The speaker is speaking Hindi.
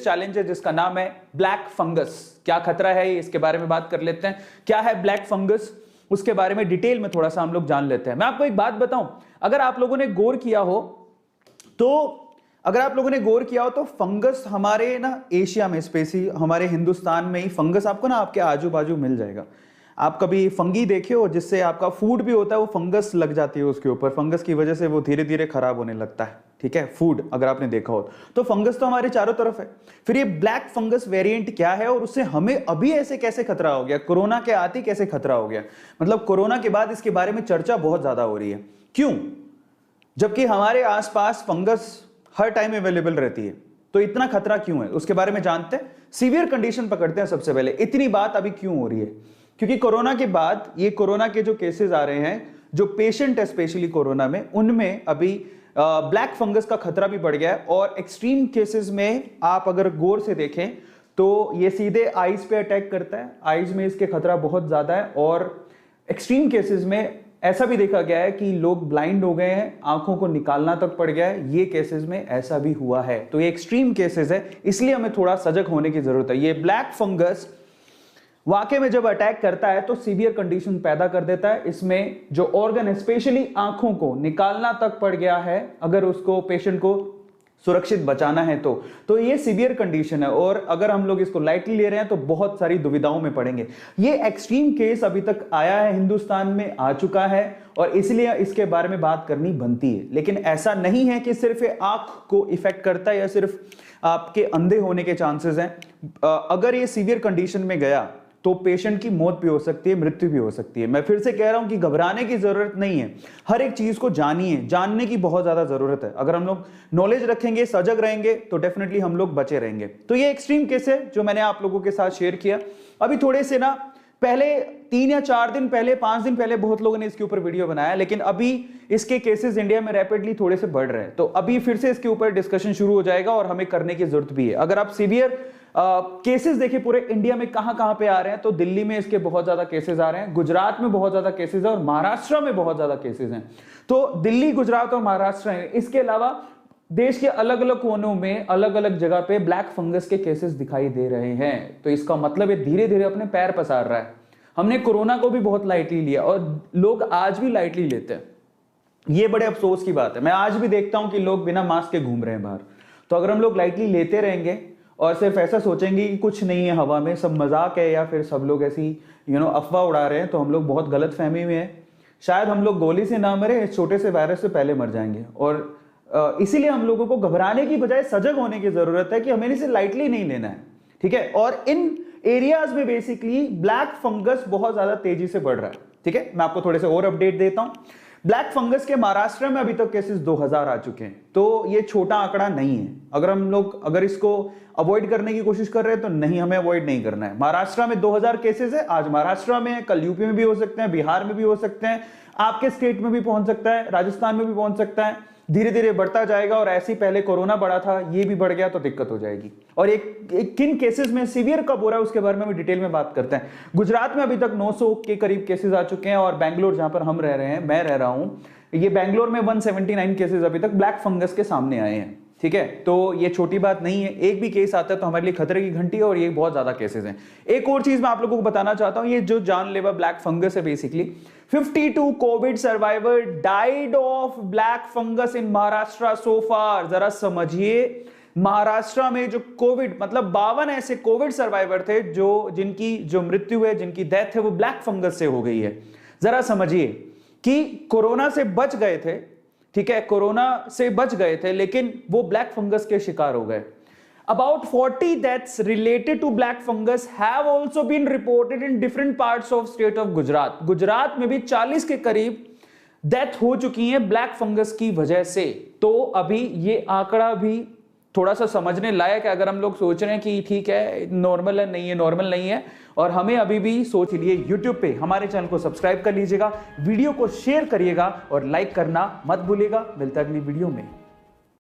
चैलेंज है जिसका नाम है ब्लैक फंगस। क्या खतरा है इसके बारे में बात कर लेते हैं। क्या है ब्लैक फंगस, उसके बारे में डिटेल में थोड़ा सा हम लोग जान लेते हैं। मैं आपको एक बात बताऊं, अगर आप लोगों ने गौर किया हो तो फंगस हमारे ना एशिया में, स्पेशली हमारे हिंदुस्तान में ही फंगस आपको ना आपके आजू बाजू मिल जाएगा। आप कभी फंगी देखे हो जिससे आपका फूड भी होता है, वो फंगस लग जाती है उसके ऊपर, फंगस की वजह से वो धीरे धीरे खराब होने लगता है। ठीक है, फूड अगर आपने देखा हो तो फंगस तो हमारे चारों तरफ है। फिर ये ब्लैक फंगस वेरिएंट क्या है और उससे हमें अभी ऐसे कैसे खतरा हो गया, कोरोना के आते कैसे खतरा हो गया, मतलब कोरोना के बाद इसके बारे में चर्चा बहुत ज्यादा हो रही है। क्यों? जबकि हमारे आसपास फंगस हर टाइम अवेलेबल रहती है, तो इतना खतरा क्यों है उसके बारे में जानते हैं। सीवियर कंडीशन पकड़ते हैं सबसे पहले। इतनी बात अभी क्यों हो रही है? क्योंकि कोरोना के बाद ये कोरोना के जो केसेस आ रहे हैं, जो पेशेंट है स्पेशली कोरोना में, उनमें अभी ब्लैक फंगस का खतरा भी बढ़ गया है। और एक्सट्रीम केसेस में आप अगर गौर से देखें तो ये सीधे आईज पे अटैक करता है, आईज में इसके खतरा बहुत ज्यादा है। और एक्सट्रीम केसेस में ऐसा भी देखा गया है कि लोग ब्लाइंड हो गए हैं, आंखों को निकालना तक पड़ गया है। ये केसेस में ऐसा भी हुआ है। तो ये एक्सट्रीम केसेस है, इसलिए हमें थोड़ा सजग होने की जरूरत है। ये ब्लैक फंगस वाकई में जब अटैक करता है तो सीवियर कंडीशन पैदा कर देता है। इसमें जो ऑर्गन है, स्पेशली आंखों को निकालना तक पड़ गया है, अगर उसको पेशेंट को सुरक्षित बचाना है तो ये सीवियर कंडीशन है। और अगर हम लोग इसको लाइटली ले रहे हैं तो बहुत सारी दुविधाओं में पड़ेंगे। ये एक्सट्रीम केस अभी तक आया है, हिंदुस्तान में आ चुका है, और इसलिए इसके बारे में बात करनी बनती है। लेकिन ऐसा नहीं है कि सिर्फ आंख को इफेक्ट करता है या सिर्फ आपके अंधे होने के चांसेस हैं। अगर ये सीवियर कंडीशन में गया तो पेशेंट की मौत भी हो सकती है, मृत्यु भी हो सकती है। मैं फिर से कह रहा हूं कि घबराने की जरूरत नहीं है। हर एक चीज को जानिए, जानने की बहुत ज्यादा जरूरत है। अगर हम लोग नॉलेज रखेंगे, सजग रहेंगे, तो डेफिनेटली हम लोग बचे रहेंगे। तो ये एक्सट्रीम केस है जो मैंने आप लोगों के साथ शेयर किया। अभी थोड़े से ना पहले 3 या 4 दिन पहले, 5 दिन पहले बहुत लोगों ने इसके ऊपर वीडियो बनाया, लेकिन अभी इसके केसेस इंडिया में रैपिडली थोड़े से बढ़ रहे हैं। तो अभी फिर से इसके ऊपर डिस्कशन शुरू हो जाएगा और हमें करने की जरूरत भी है। अगर आप सीवियर केसेस देखिए पूरे इंडिया में कहां कहां पे आ रहे हैं, तो दिल्ली में इसके बहुत ज्यादा केसेस आ रहे हैं, गुजरात में बहुत ज्यादा केसेस है, और महाराष्ट्र में बहुत ज्यादा केसेस हैं। तो दिल्ली, गुजरात और महाराष्ट्र है। इसके अलावा देश के अलग अलग कोनों में, अलग अलग जगह पे ब्लैक फंगस के केसेस दिखाई दे रहे हैं। तो इसका मतलब ये धीरे धीरे अपने पैर पसार रहा है। हमने कोरोना को भी बहुत लाइटली लिया और लोग आज भी लाइटली लेते हैं। ये बड़े अफसोस की बात है। मैं आज भी देखता हूं कि लोग बिना मास्क के घूम रहे हैं बाहर। तो अगर हम लोग लाइटली लेते रहेंगे और सिर्फ ऐसा सोचेंगे कि कुछ नहीं है, हवा में सब मजाक है, या फिर सब लोग ऐसी अफवाह उड़ा रहे हैं, तो हम लोग बहुत गलत फहमी में है। शायद हम लोग गोली से ना मरे, इस छोटे से वायरस से पहले मर जाएंगे। और इसीलिए हम लोगों को घबराने की बजाय सजग होने की जरूरत है कि हमें इसे लाइटली नहीं लेना है। ठीक है, और इन एरियाज में बेसिकली ब्लैक फंगस बहुत ज्यादा तेजी से बढ़ रहा है। ठीक है, मैं आपको थोड़े से और अपडेट देता हूं। ब्लैक फंगस के महाराष्ट्र में अभी तक केसेस 2000 आ चुके हैं। तो ये छोटा आंकड़ा नहीं है। अगर इसको अवॉइड करने की कोशिश कर रहे हैं तो नहीं, हमें अवॉइड नहीं करना है। महाराष्ट्र में 2000 केसेस है, आज महाराष्ट्र में है, कल यूपी में भी हो सकते हैं, बिहार में भी हो सकते हैं, आपके स्टेट में भी पहुंच सकता है, राजस्थान में भी पहुंच सकता है। धीरे धीरे बढ़ता जाएगा, और ऐसे ही पहले कोरोना बढ़ा था, ये भी बढ़ गया तो दिक्कत हो जाएगी। और एक किन केसेस में सीवियर कब हो रहा है उसके बारे में भी डिटेल में बात करते हैं। गुजरात में अभी तक 900 के करीब केसेस आ चुके हैं, और बैंगलोर जहां पर हम रह रहे हैं, मैं रह रहा हूं, ये बैंगलोर में 179 केसेस अभी तक ब्लैक फंगस के सामने आए हैं। ठीक है, तो ये छोटी बात नहीं है। एक भी केस आता है तो हमारे लिए खतरे की घंटी है, और ये बहुत ज्यादा केसेस हैं। एक और चीज मैं आप लोगों को बताना चाहता हूं, ये जो जानलेवा ब्लैक फंगस है, basically 52 Covid survivor died of black fungus in Maharashtra so far. जरा समझिए, महाराष्ट्र में जो कोविड, मतलब 52 ऐसे कोविड सर्वाइवर थे जिनकी जो मृत्यु है, जिनकी डेथ है, वो ब्लैक फंगस से हो गई है। जरा समझिए कि कोरोना से बच गए थे, ठीक है, कोरोना से बच गए थे, लेकिन वो ब्लैक फंगस के शिकार हो गए। About 40 deaths related to black fungus have also been reported in different parts of state of Gujarat. Gujarat में भी 40 के करीब डेथ हो चुकी है ब्लैक फंगस की वजह से। तो अभी ये आंकड़ा भी थोड़ा सा समझने लायक है। अगर हम लोग सोच रहे हैं कि ठीक है, नॉर्मल है, नहीं है, नॉर्मल नहीं है, और हमें अभी भी सोच लिए, YouTube पे हमारे चैनल को सब्सक्राइब कर लीजिएगा, वीडियो को शेयर करिएगा और लाइक करना मत भूलिएगा। मिलता है अगली वीडियो में।